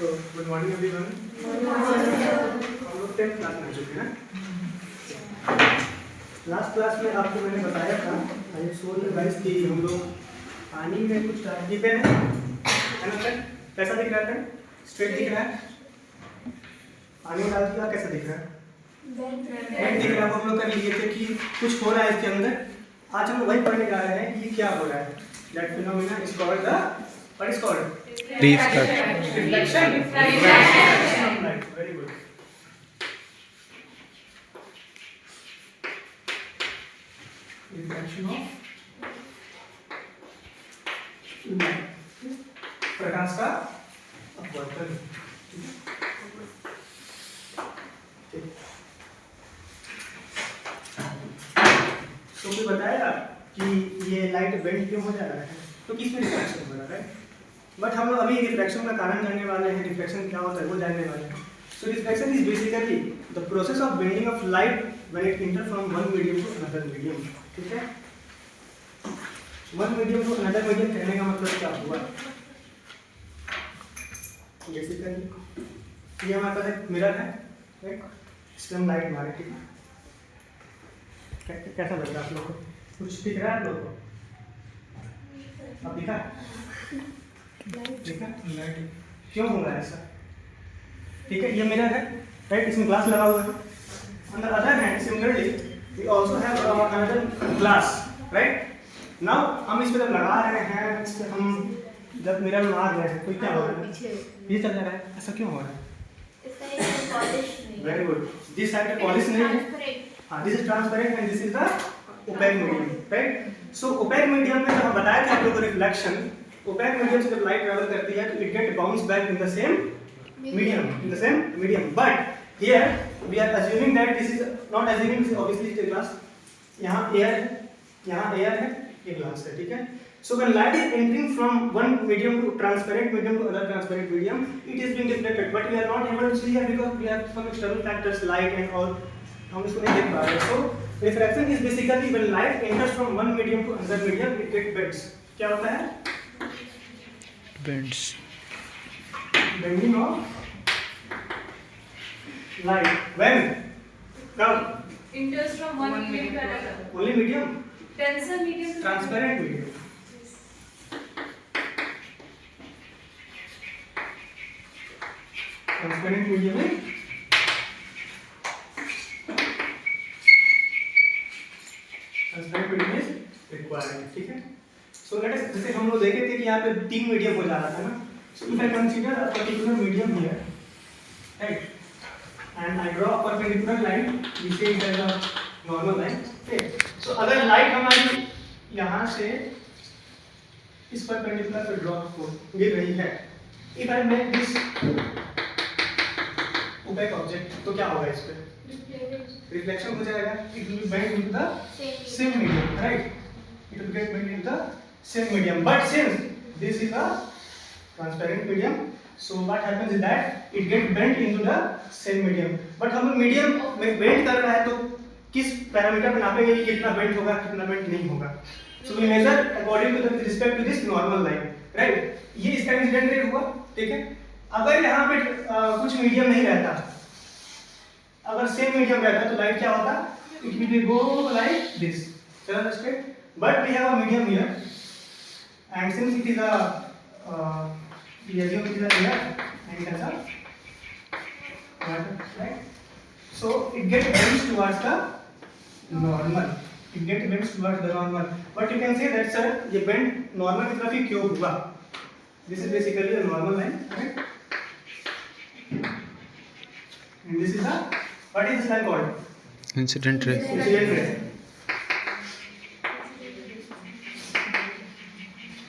तो good morning everyone. हम लोग 10th क्लास में आ चुके हैं। लास्ट क्लास में आपको मैंने बताया था आई शोड गाइस कि हम लोग पानी में कुछ डालते हैं, है ना सर? कैसा दिख रहा है? स्ट्रेट दिख रहा है? पानी में डाल दिया कैसा दिख रहा है? दिख रहा है। हम लोग कर लिए थे कि कुछ हो रहा है इसके अंदर। आज हम वही पढ़ने जा रहे हैं कि क्या हो रहा है। That phenomena is called the what is called reflection. Very good. Reflection of light, प्रकाश का अपवर्तन। तो भी बताया कि ये लाइट बेंड क्यों हो जा रहा है, तो किस में रिफ्लेक्शन हो रहा है। बट हम लोग अभी रिफ्लेक्शन का कारण जानने वाले हैं, रिफ्लेक्शन क्या होता है वो जानने वाले हैं। So reflection is basically the process of bending of light when it enter from one medium to another medium. ठीक है, one medium to another medium कहने का मतलब क्या हुआ। बेसिकली ये हमारे पास एक मिरर है, राइट? इसमें हम लाइट मारे, ठीक है? कैसा लग रहा है आप लोग को? कुछ दिख रहा है आप लोग को? अब दिखा? देखा लाइट क्यों हो रहा है ऐसा? ठीक है, ये मिरर है, राइट? इसमें ग्लास लगा हुआ है। On the other hand similarly we also have another glass, right? Now हम इस पे जब लगा रहे हैं, इस पे हम जब मिरर मार रहे हैं तो क्या हो रहा है? ये चल रहा है, ऐसा क्यों हो रहा है? Very good. This side polish नहीं है, हाँ, this is transparent and this is the opaque medium, right? So opaque medium में जब हम बताया था आप लोगों को रिफ्लेक्शन, ओपेक मीडियम से जब लाइट ट्रैवल करती है तो it get bounce back in the same medium, but here we are assuming that this is not assuming, this obviously is glass. यहाँ एयर है, ये ग्लास है, ठीक है? So when light is entering from one medium to transparent medium to other transparent medium, it is being reflected, but we are not able to see here because we have some external factors, light and all. हम इसको नहीं देख पा रहे। So refraction is basically when light enters from one medium to another medium, it gets bends. क्या होता है? Bends. Bending of light. When? Come. Enters from one medium to another. Only medium. Tensor medium. Transparent medium. Transparent medium में transparent medium is required, ठीक है? So let us, जैसे हम लोग देखे थे कि यहाँ पे तीन मीडियम हो जा रहा था ना। So if I consider a particular medium here, right, and I draw a perpendicular line, we say it as a normal line, okay? सो अगर लाइट हमारी यहाँ से इस परपेंडिकुलर पे ड्रॉ हो गिर रही है, if I make this opaque object, तो क्या होगा इस पे? रिफ्लेक्शन हो जाएगा। It will bend into the same medium, right? It will get bend into the same medium, but since this is a transparent medium, so what happens is that it get bend into the same medium. But हम medium में bend कर रहा है तो किस parameter पे नापेंगे कि कितना बेंड होगा, कितना बेंड नहीं होगा? So we measure according to the respect to this normal line, right? ये इसका इंसिडेंट रे हुआ, ठीक है? अगर यहाँ पे कुछ मीडियम नहीं रहता, अगर सेम मीडियम रहता तो लाइट क्या होता? It will go like this, चलो straight, but we have a medium here and since it is a we assume it is a air and it has a water, right? So it gets bends towards the normal, but you can say that sir ये bend normal की तरफ ही क्यों हुआ? This is basically a normal line, right? And this is a, what is this line called? Incident ray. Incident ray.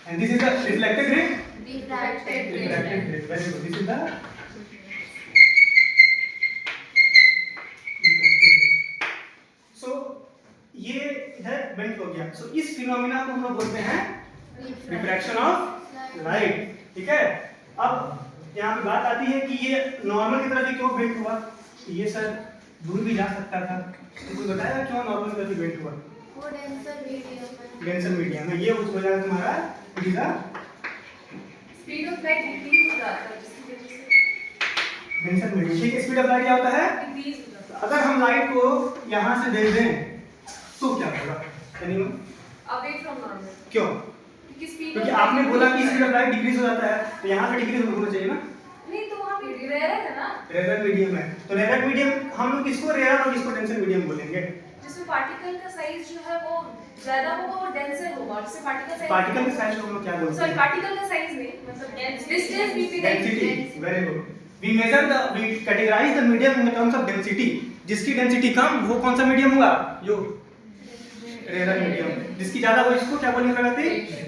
And this is the reflected ray. Refracted ray. Refracted ray. Very good. This is the refracted ray. So ये इधर bend हो गया। So इस phenomena को हम लोग बोलते हैं रिफ्रैक्शन ऑफ लाइट, ठीक है? अब यहाँ पे बात आती है कि ये नॉर्मल की तरफ ही क्यों बेंड हुआ? ये सर दूर भी जा सकता था, तो कुछ बताया क्यों नॉर्मल की तरफ ही बेंड हुआ? वो डेंसर मीडियम है, ये हो जाएगा तुम्हारा, it is a speed of light increase हो जाता है जिसकी वजह से डेंसर मीडियम। ठीक है, स्पीड ऑफ लाइट क्या होता है? Increase होगा। अगर हम लाइट को यहाँ से भेज दें तो क्या होगा? Anyone? Away from normal. क्यों? क्योंकि speed क्योंकि of आपने light बोला कि increase speed of light decrease हो जाता है, तो यहाँ पे डिक्रीज होना चाहिए ना? नहीं, तो वहाँ पे rare है ना, रेयर मीडियम है, तो रेयर मीडियम हम लोग किसको रेयर और किसको डेंसर मीडियम बोलेंगे? जिसमें पार्टिकल का साइज जो है वो ज्यादा होगा, वो denser होगा, और जिससे पार्टिकल साइज पार्टिकल के साइज को हम लोग क्या बोलते सॉरी हैं? पार्टिकल का साइज नहीं, मतलब distance between the density. Very good. we categorize the medium in terms of density। जिसकी डेंसिटी कम वो कौन सा मीडियम हुआ? यो रेयर मीडियम। जिसकी ज्यादा वो इसको क्या बोलेंगे लगाते?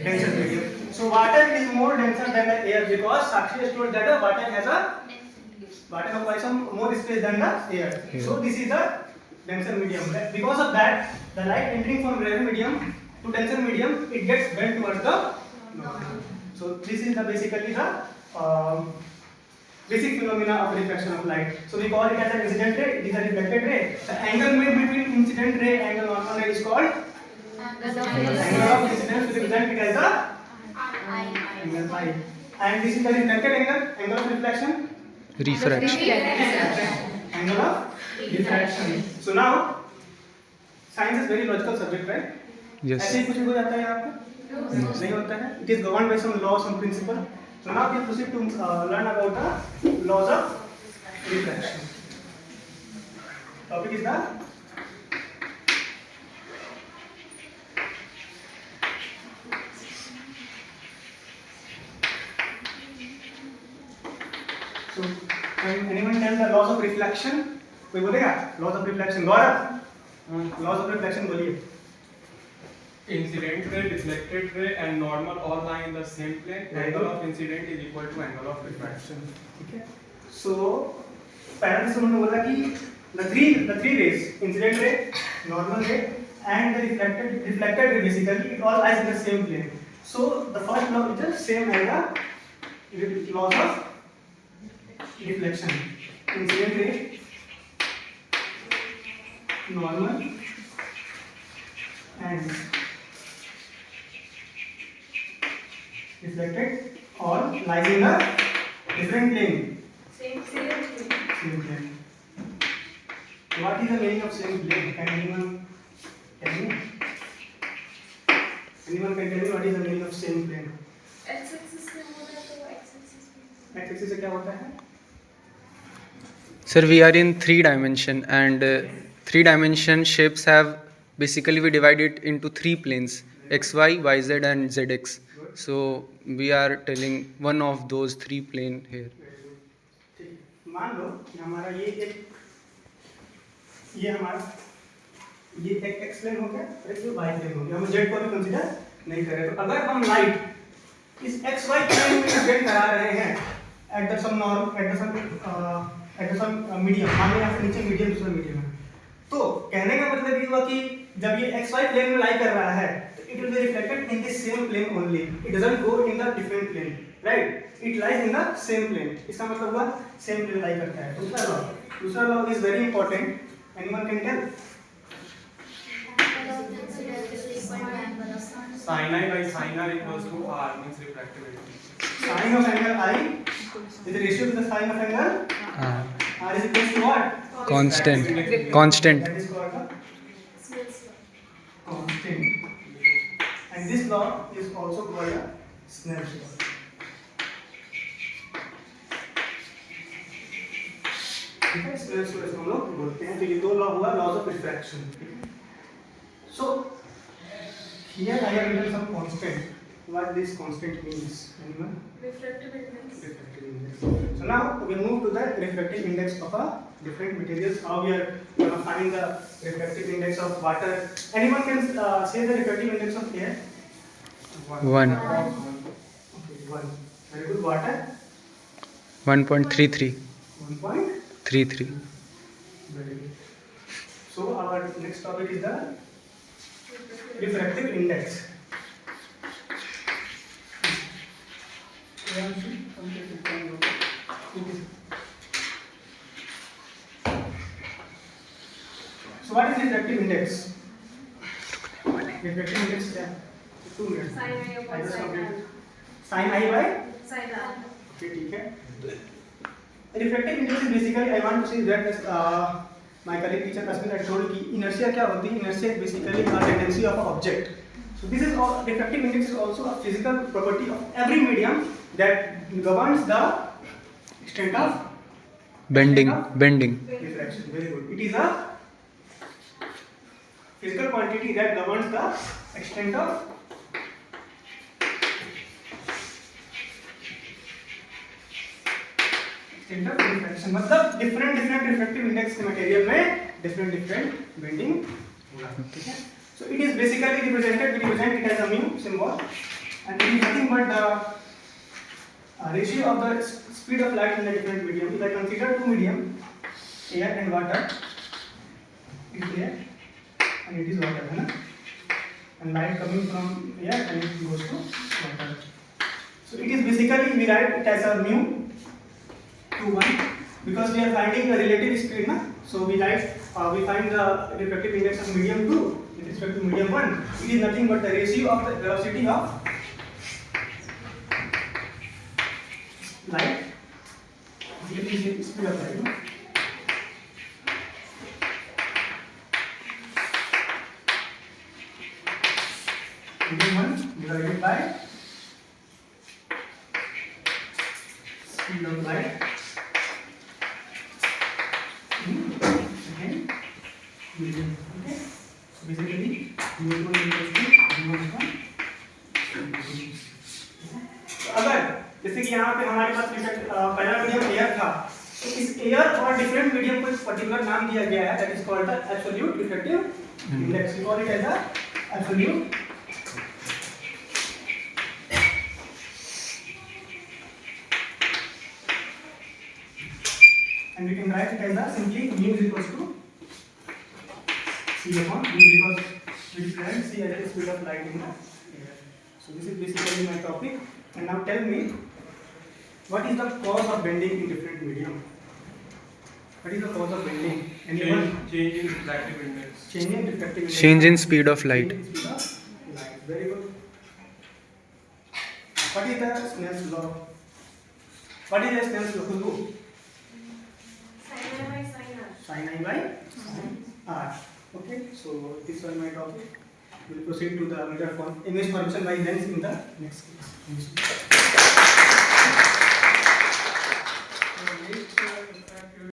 Denser medium. So water is more denser then the air because Sakshi has told that water has a water occupies more space than the air। So this is the denser medium। Because of that, the light entering from rarer medium to denser medium, it gets bent towards the normal। So this is the basically the basic phenomena of reflection of light। So we call it as an incident ray, it is a reflected ray। The angle made between incident ray and the normal ray is called angle of incidence, which represent it as a angle phi। And this is the reflected angle of reflection, Refraction. angle of diffraction। So now science is very logical subject, right? Yes. ऐसे ही कुछ भी हो जाता है यहाँ पे? नहीं होता है। It is governed by some laws, some principle। So now we proceed to learn about the laws of refraction। Topic is the so can anyone tell the laws of reflection? कोई बोलेगा laws of reflection? Gaurav laws of reflection बोलिए। Incident ray, deflected ray and normal all lie in the same plane। Very Angle good। of incident is equal to angle of refraction। ठीक है। So पहले से उन्होंने बोला कि the three rays, incident ray, normal ray and the reflected ray, basically it all lies in the same plane। So the first law is the same as the laws of reflection। Incident ray, normal and reflected all lies in a different plane। same Same plane। What is the meaning of same plane? Can anyone tell me? Anyone can tell me what is the meaning of same plane? x axis में होता है तो x axis में X axis से क्या होता है? Sir, we are in 3 dimension and 3 dimension shapes have basically we divide it into 3 planes xy, yz and zx. So we are telling one of those 3 plane here. ठीक, मान लो कि हमारा ये हमारा ये एक x प्लेन हो गया और एक y प्लेन हो गया। हम z को भी कंसीडर नहीं कर रहे। तो अगर हम लाइट इस x y प्लेन में बेंड करा रहे हैं at the some norm at the some medium, मान लो यहाँ से नीचे मीडियम दूसरा मीडियम है, तो कहने का मतलब ये हुआ कि जब ये x y प्लेन में लाई कर रहा है तो it will be reflected in the same plane only. It doesn't go in the different plane, right? It lies in the same plane. इसका मतलब हुआ सेम प्लेन लाई करता है। दूसरा law is very important. Anyone can tell? Sin I by sin R equals to R means refractivity। Sin of angle I is the ratio to the sin of angle R is equal to what? Constant. That is called the constant। And this law is also called a Snell's law। ठीक है, Snell's law इसको हम लोग बोलते हैं। तो ये दो लॉ हुआ laws of refraction. So here I have written some constant। What this constant means? Anyone? refractive index Refractive index। So now we move to the refractive index of a different materials. How we are going to find the refractive index of water? Anyone can say the refractive index of air? 1. Okay, 1. Very good. Water? 1.33. 1.33. Very good। So our next topic is the refractive index। So what is refractive index? Refractive index क्या है? 2 minutes। sin I upon I just sin R completed। Sin I by? sin R Okay, ठीक है। refractive index is basically, I want to say that my colleague teacher Kasmin had told कि inertia क्या होती है? Inertia is basically a tendency of an object. So this is all, refractive index is also a physical property of every medium that governs the extent of bending. refraction. Very good. It is a physical quantity that governs the extent of refraction. मतलब different refractive index के material में different bending होगा. ठीक है? So it is basically represented. We represent it as a mu symbol, and it is nothing but the ratio of the speed of light in the different medium. If I consider two medium, air and water, it is air and it is water, है ना? And light coming from air and it goes to water. So it is basically, we write it as a mu to 1 because we are finding the relative speed, na? So we write, we find the refractive index of medium 2 with respect to medium 1. It is nothing but the ratio of the velocity of light. It is the speed of light, no? Medium 1 divided by speed of light. Second medium. Okay. So basically, mu1 equals to mu1. अगर जैसे कि यहाँ पे हमारे पास पहला medium air था, तो इस एयर और डिफरेंट मीडियम को एक पर्टिकुलर नाम दिया गया है, that is called the absolute refractive index. We call it as the absolute and we can write it as a simply mu is equals to c upon v because we different c as the speed of light in the air. So this is basically my topic. And now tell me, what is the cause of bending in different medium? What is the cause of bending? Anyone? Change in refractive index. Change in refractive index. Change in speed of light. Change in speed of light. Very good. What is the Snell's law? What is the Snell's law? Khushbu? Sin I by R. Okay, so this was my topic. We will proceed to the English formation by length in the next class.